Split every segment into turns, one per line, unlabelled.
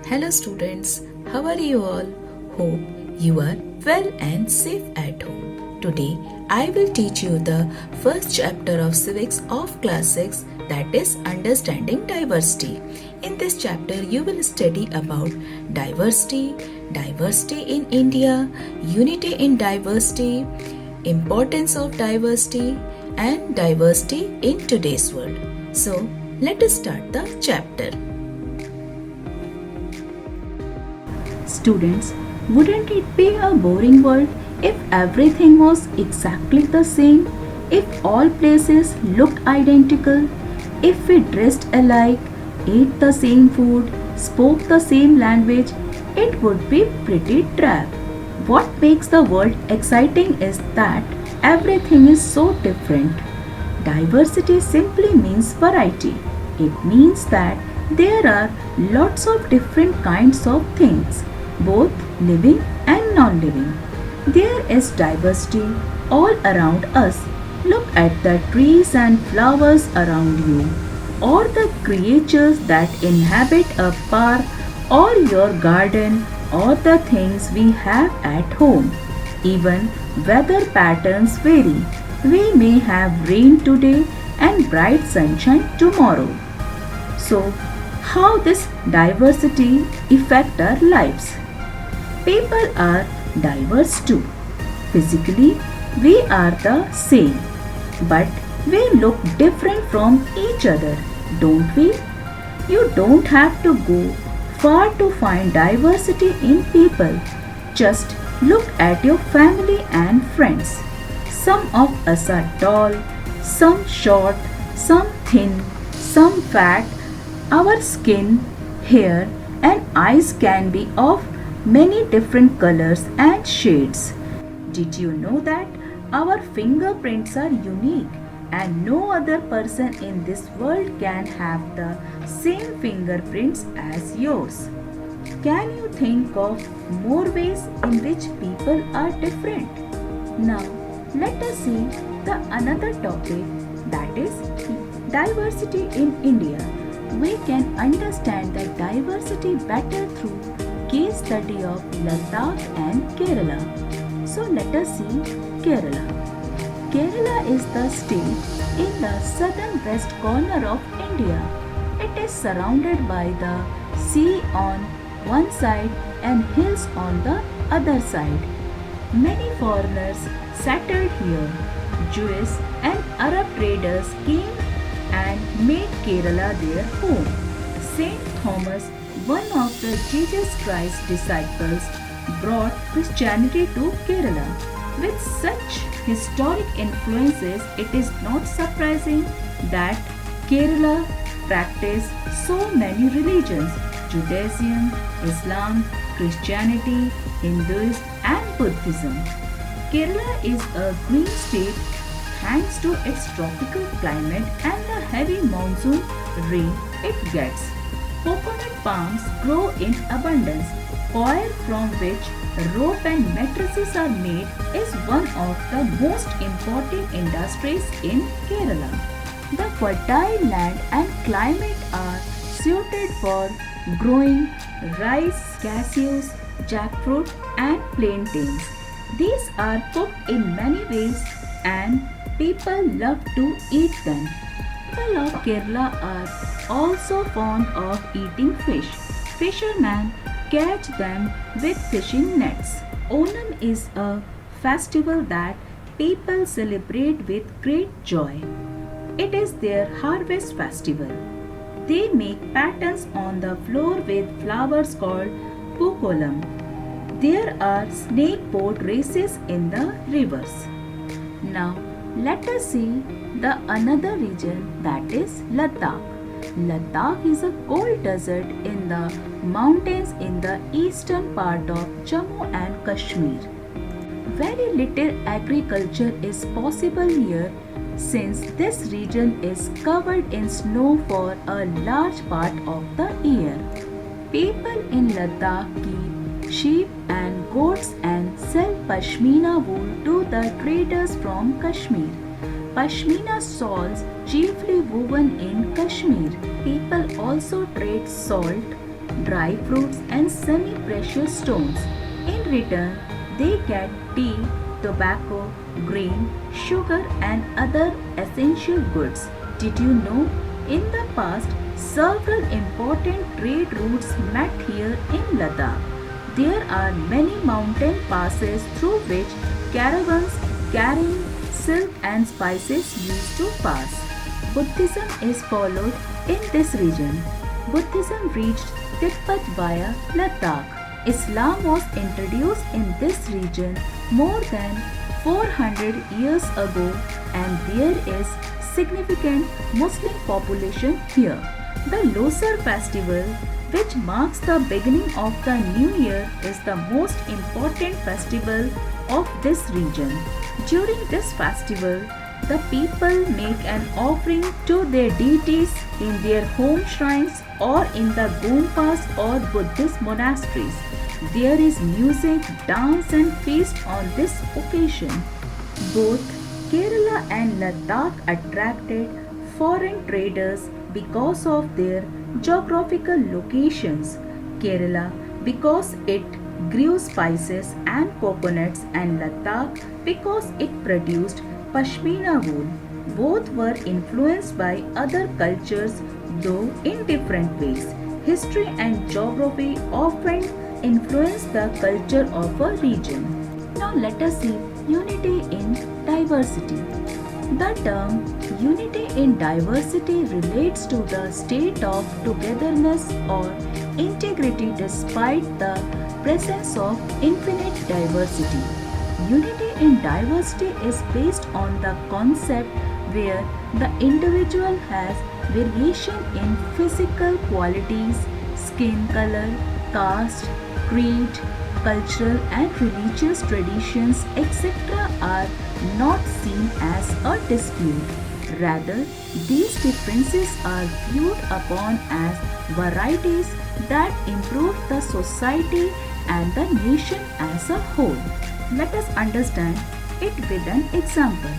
Hello students, how are you all? Hope you are well and safe at home. Today I will teach you the first chapter of civics of class 6, that is understanding diversity. In this chapter you will study about diversity, diversity in India, unity in diversity, importance of diversity and diversity in today's world. So let us start the chapter.
Students, wouldn't it be a boring world if everything was exactly the same? If all places looked identical? If we dressed alike, ate the same food, spoke the same language? It would be pretty drab. What makes the world exciting is that everything is so different. Diversity simply means variety. It means that there are lots of different kinds of things, both living and non living. There is diversity all around us. Look at the trees and flowers around you, or the creatures that inhabit a park, or your garden, or the things we have at home. Even weather patterns vary. We may have rain today and bright sunshine tomorrow. So, how this diversity affect our lives? People are diverse too. Physically, we are the same, but we look different from each other, don't we? You don't have to go far to find diversity in people. Just look at your family and friends. Some of us are tall, some short, some thin, some fat. Our skin, hair, and eyes can be of many different colors and shades. Did you know that our fingerprints are unique and no other person in this world can have the same fingerprints as yours? Can you think of more ways in which people are different? Now, let us see the another topic, that is diversity in India. We can understand the diversity better through case study of Ladakh and Kerala. So let us see Kerala. Kerala is the state in the southern west corner of India. It is surrounded by the sea on one side and hills on the other side. Many foreigners settled here. Jewish and Arab traders came and made Kerala their home. Saint Thomas, one of the Jesus Christ disciples, brought Christianity to Kerala. With such historic influences, it is not surprising that Kerala practiced so many religions: Judaism, Islam, Christianity, Hinduism, and Buddhism. Kerala is a green state thanks to its tropical climate and the heavy monsoon rain it gets. Coconut palms grow in abundance. Coir from which rope and mattresses are made is one of the most important industries in Kerala. The fertile land and climate are suited for growing rice, cashews, jackfruit, and plantains. These are cooked in many ways and people love to eat them. People of Kerala are also fond of eating fish. Fishermen catch them with fishing nets. Onam is a festival that people celebrate with great joy. It is their harvest festival. They make patterns on the floor with flowers called pukolam. There are snake boat races in the rivers. Now let us see the another region, that is Ladakh. Ladakh is a cold desert in the mountains in the eastern part of Jammu and Kashmir. Very little agriculture is possible here since this region is covered in snow for a large part of the year. People in Ladakh keep sheep and goats and sell pashmina wool to the traders from Kashmir. Pashmina shawls chiefly woven in Kashmir. People also trade salt, dry fruits, and semi precious stones. In return, they get tea, tobacco, grain, sugar, and other essential goods. Did you know? In the past, several important trade routes met here in Ladakh. There are many mountain passes through which caravans carrying silk and spices used to pass. Buddhism is followed in this region. Buddhism reached Tibet via Ladakh. Islam was introduced in this region more than 400 years ago, and there is significant Muslim population here. The Losar festival, which marks the beginning of the new year, is the most important festival of this region. During this festival, the people make an offering to their deities in their home shrines or in the gompas or Buddhist monasteries. There is music, dance, and feast on this occasion. Both Kerala and Ladakh attracted foreign traders because of their geographical locations. Kerala because it grew spices and coconuts, and Ladakh because it produced pashmina wool. Both were influenced by other cultures, though in different ways. History and geography often influence the culture of a region. Now let us see unity in diversity. The term unity in diversity relates to the state of togetherness or integrity despite the presence of infinite diversity. Unity in diversity is based on the concept where the individual has variation in physical qualities, skin color, caste, creed, cultural and religious traditions, etc., are not seen as a dispute. Rather, these differences are viewed upon as varieties that improve the society and the nation as a whole. Let us understand it with an example.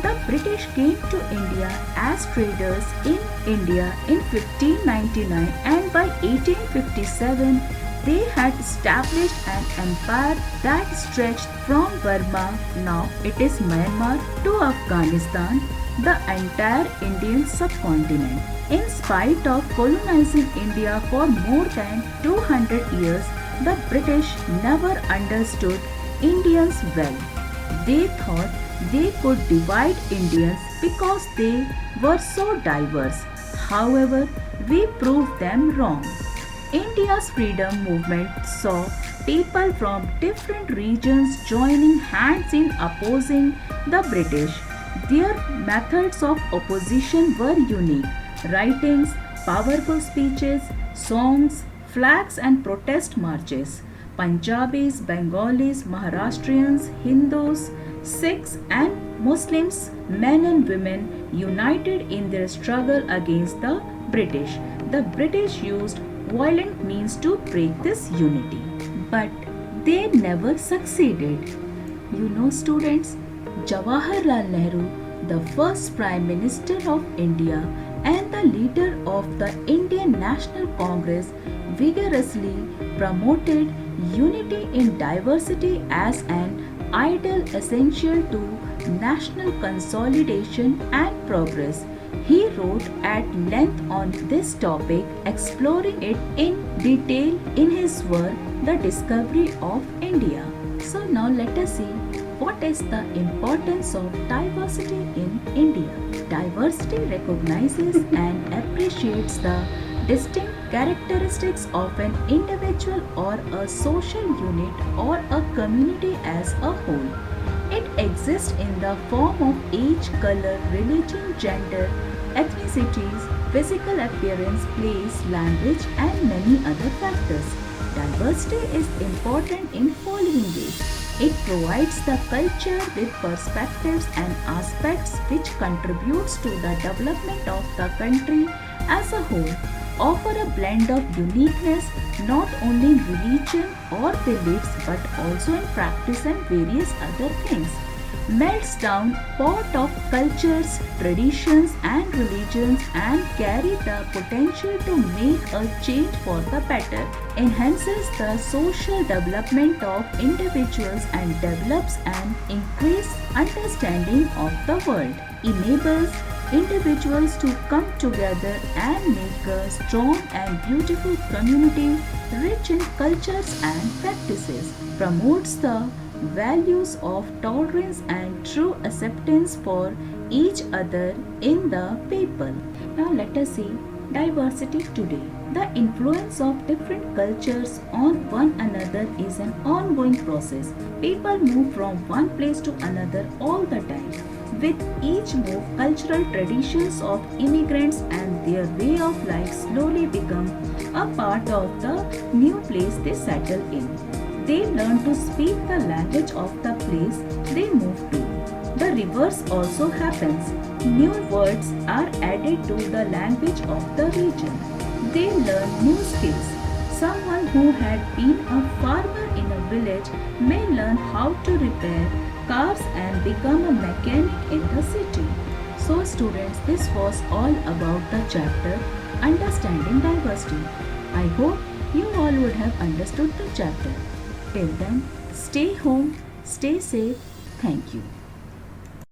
The British came to India as traders in India in 1599, and by 1857 they had established an empire that stretched from Burma, now it is Myanmar, to Afghanistan, the entire Indian subcontinent. In spite of colonizing India for more than 200 years, the British never understood Indians well. They thought they could divide Indians because they were so diverse. However, we proved them wrong. India's freedom movement saw people from different regions joining hands in opposing the British. Their methods of opposition were unique: writings, powerful speeches, songs, flags, and protest marches. Punjabis, Bengalis, Maharashtrians, Hindus, Sikhs, and Muslims, men and women, united in their struggle against the British. The British used violent means to break this unity, but they never succeeded. You know, students, Jawaharlal Nehru, the first Prime Minister of India and the leader of the Indian National Congress, vigorously promoted unity in diversity as an ideal essential to national consolidation and progress. He wrote at length on this topic, exploring it in detail in his work, The Discovery of India. So now let us see what is the importance of diversity in India. Diversity recognizes and appreciates the distinct characteristics of an individual or a social unit or a community as a whole. It exists in the form of age, color, religion, gender, ethnicities, physical appearance, place, language, and many other factors. Diversity is important in following ways. It provides the culture with perspectives and aspects which contributes to the development of the country as a whole. Offer a blend of uniqueness not only in religion or beliefs but also in practice and various other things. melts down pot of cultures, traditions and religions and carry the potential to make a change for the better, enhances the social development of individuals and develops an increased understanding of the world, enables individuals to come together and make a strong and beautiful community rich in cultures and practices, promotes the values of tolerance and true acceptance for each other in the people. Now let us see diversity today. The influence of different cultures on one another is an ongoing process. People move from one place to another all the time. With each move, cultural traditions of immigrants and their way of life slowly become a part of the new place they settle in. They learn to speak the language of the place they move to. The reverse also happens. New words are added to the language of the region. They learn new skills. Someone who had been a farmer in a village may learn how to repair cars and become a mechanic in the city. So students, this was all about the chapter Understanding Diversity. I hope you all would have understood the chapter. Till then, stay home, stay safe. Thank you.